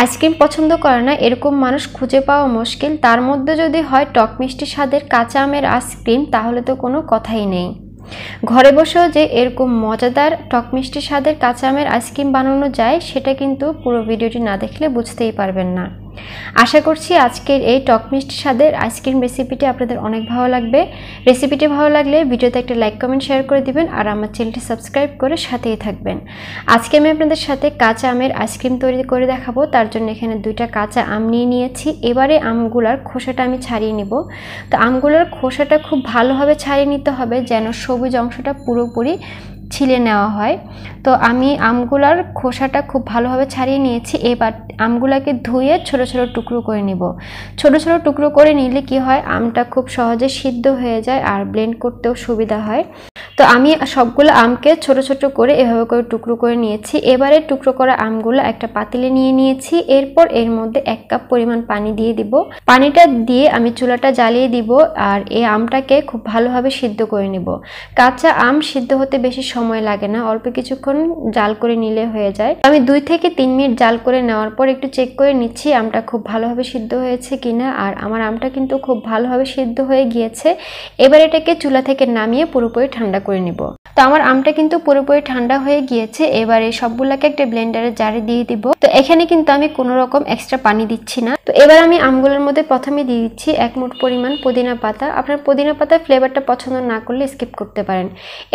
Ice cream পছন্দ করে না এরকম মানুষ খুঁজে পাওয়া মুশকিল। তার মধ্যে যদি হয় টক মিষ্টি স্বাদের কাঁচা আমের আইসক্রিম, তাহলে তো কোনো কথাই নেই। ঘরে বসেও যে এরকম মজাদার টক মিষ্টি স্বাদের কাঁচা আমের আইসক্রিম বানানো যায়, সেটা কিন্তু পুরো ভিডিওটি না দেখলে বুঝতেই পারবেন না। আশা করছি আজকের এই টক মিষ্টি স্বাদের আইসক্রিম রেসিপিটি আপনাদের অনেক ভালো লাগবে। রেসিপিটি ভালো লাগলে ভিডিওতে একটা লাইক কমেন্ট শেয়ার করে দিবেন, আর আমার চ্যানেলটি সাবস্ক্রাইব করে সাথেই থাকবেন। আজকে আমি আপনাদের সাথে কাঁচা আমের আইসক্রিম তৈরি করে দেখাবো। তার জন্য এখানে 2টা কাঁচা আম নিয়ে নিয়েছি। এবারে আমগুলার খোসাটা আমি ছাড়িয়ে নিব। তো আমগুলার খোসাটা খুব ভালোভাবে ছাড়িয়ে নিতে হবে, যেন সবুজ অংশটা পুরোপুরি ছিলে নেওয়া হয়। তো আমি আমগুলার খোসাটা খুব ভালোভাবে ছাড়িয়ে নিয়েছি। এবার আমগুলাকে ধুয়ে ছোট ছোট টুকরো করে নিব। ছোট ছোট টুকরো করে নিলে কি হয়, আমটা খুব সহজে সিদ্ধ হয়ে যায় আর ব্লেন্ড করতেও সুবিধা হয়। তো আমি সবগুলো আমকে ছোট ছোট করে এভাবে করে টুকরো করে নিয়েছি। এবারে টুকরো করা আমগুলো একটা পাতিলে নিয়ে নিয়েছি। এরপর এর মধ্যে 1 কাপ পরিমাণ পানি দিয়ে দিব। পানিটা দিয়ে আমি চুলাটা জ্বালিয়ে দিব, আর এই আমটাকে খুব ভালোভাবে সিদ্ধ করে নিব। কাঁচা আম সিদ্ধ হতে বেশি সময় লাগে না, অল্প কিছুক্ষণ জাল করে নিলে হয়ে যায়। আমি 2 থেকে 3 মিনিট জাল করে নেওয়ার পর একটু চেক করে নিচ্ছি আমটা খুব ভালোভাবে সিদ্ধ হয়েছে কিনা। আর আমার আমটা কিন্তু খুব ভালোভাবে সিদ্ধ হয়ে গিয়েছে। এবার এটাকে চুলা থেকে নামিয়ে পুরোপুরি ঠান্ডা করে নিব। তো আমার আমটা কিন্তু পুরোপুরি ঠান্ডা হয়ে গিয়েছে। এবারে সবগুলোকে একটা ব্লেন্ডারে জারে দিয়ে দিব। তো এখানে কিন্তু আমি কোনো রকম এক্সট্রা পানি দিচ্ছি না। তো এবার আমি আমগুলোর মধ্যে প্রথমে দিয়ে দিচ্ছি 1 মুঠ পরিমাণ পুদিনা পাতা। আপনার পুদিনা পাতার ফ্লেভারটা পছন্দ না করলে স্কিপ করতে পারেন।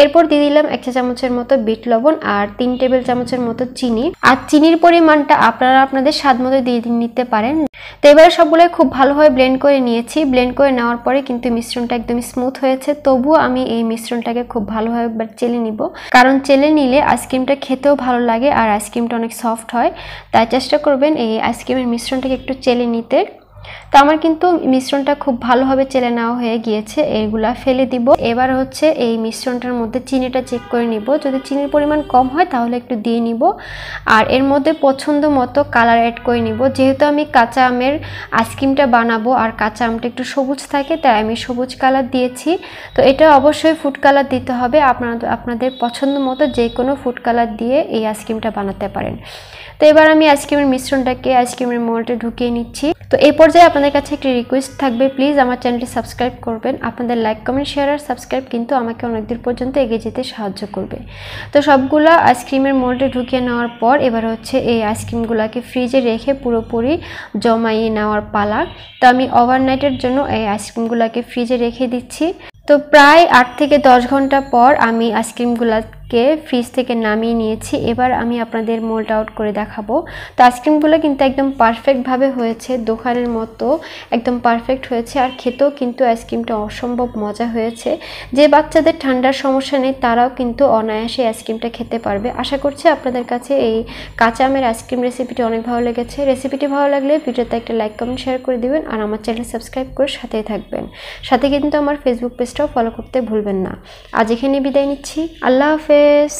এরপর দিয়ে দিলাম 1 চা চামচের মতো বিট লবণ আর 3 টেবিল চামচের মতো চিনি। আর চিনির পরিমাণটা আপনারা আপনাদের স্বাদ মতো দিয়ে নিতে পারেন। তো এবারে সবগুলো খুব ভালোভাবে ব্লেন্ড করে নিয়েছি। ব্লেন্ড করে নেওয়ার পরে কিন্তু মিশ্রণটা একদমই স্মুথ হয়েছে। তবুও আমি এই মিশ্রণটাকে খুব ভালোভাবে চেলে নিব, কারণ চেলে নিলে আইসক্রিমটা খেতেও ভালো লাগে আর আইসক্রিমটা অনেক সফট হয়। তাই চেষ্টা করবেন এই আইসক্রিমের মিশ্রণটাকে একটু চেলে নিতে। তো আমার কিন্তু মিশ্রণটা খুব ভালোভাবে চেলে নেওয়া হয়ে গিয়েছে। এগুলা ফেলে দিব। এবার হচ্ছে এই মিশ্রণটার মধ্যে চিনিটা চেক করে নিব। যদি চিনির পরিমাণ কম হয় তাহলে একটু দিয়ে নিব। আর এর মধ্যে পছন্দ মতো কালার অ্যাড করে নিব। যেহেতু আমি কাঁচা আমের আইসক্রিমটা বানাবো আর কাঁচা আমটা একটু সবুজ থাকে, তাই আমি সবুজ কালার দিয়েছি। তো এটা অবশ্যই ফুড কালার দিতে হবে। আপনাদের পছন্দ মতো যে কোনো ফুড কালার দিয়ে এই আইসক্রিমটা বানাতে পারেন। তো এবার আমি আইসক্রিমের মিশ্রণটাকে আইসক্রিমের মোল্ডে ঢুকিয়ে নিচ্ছি। তো এই পর্যায়ে আপনাদের কাছে একটি রিকোয়েস্ট থাকবে, প্লিজ আমার চ্যানেলটি সাবস্ক্রাইব করবেন। আপনাদের লাইক কমেন্ট শেয়ার আর সাবস্ক্রাইব কিন্তু আমাকে অনেক দূর পর্যন্ত এগিয়ে যেতে সাহায্য করবে। তো সবগুলো আইসক্রিমের মোল্ডে ঢুকিয়ে নেওয়ার পর এবার হচ্ছে এই আইসক্রিমগুলোকে ফ্রিজে রেখে পুরোপুরি জমাইয়ে নেওয়ার পালা। তো আমি ওভারনাইটের জন্য এই আইসক্রিমগুলোকে ফ্রিজে রেখে দিচ্ছি। তো প্রায় 8 থেকে 10 ঘন্টা পর আমি আইসক্রিমগুলোকে ফ্রিজ থেকে নামিয়ে নিয়েছি। এবার আমি আপনাদের মোল্ড আউট করে দেখাবো। তো আইসক্রিমগুলো কিন্তু একদম পারফেক্টভাবে হয়েছে, দোকানের মতো একদম পারফেক্ট হয়েছে। আর খেতেও কিন্তু আইসক্রিমটা অসম্ভব মজা হয়েছে। যে বাচ্চাদের ঠান্ডার সমস্যা নেই তারাও কিন্তু অনায়াসে আইসক্রিমটা খেতে পারবে। আশা করছি আপনাদের কাছে এই কাঁচা আমের আইসক্রিম রেসিপিটি অনেক ভালো লেগেছে। রেসিপিটি ভালো লাগলে ভিডিওতে একটা লাইক কমেন্ট শেয়ার করে দিবেন, আর আমার চ্যানেল সাবস্ক্রাইব করে সাথেই থাকবেন। সাথে কিন্তু আমার ফেসবুক পেজটাও ফলো করতে ভুলবেন না। আজ এখানে বিদায় নিচ্ছি। আল্লাহ হাফেজ।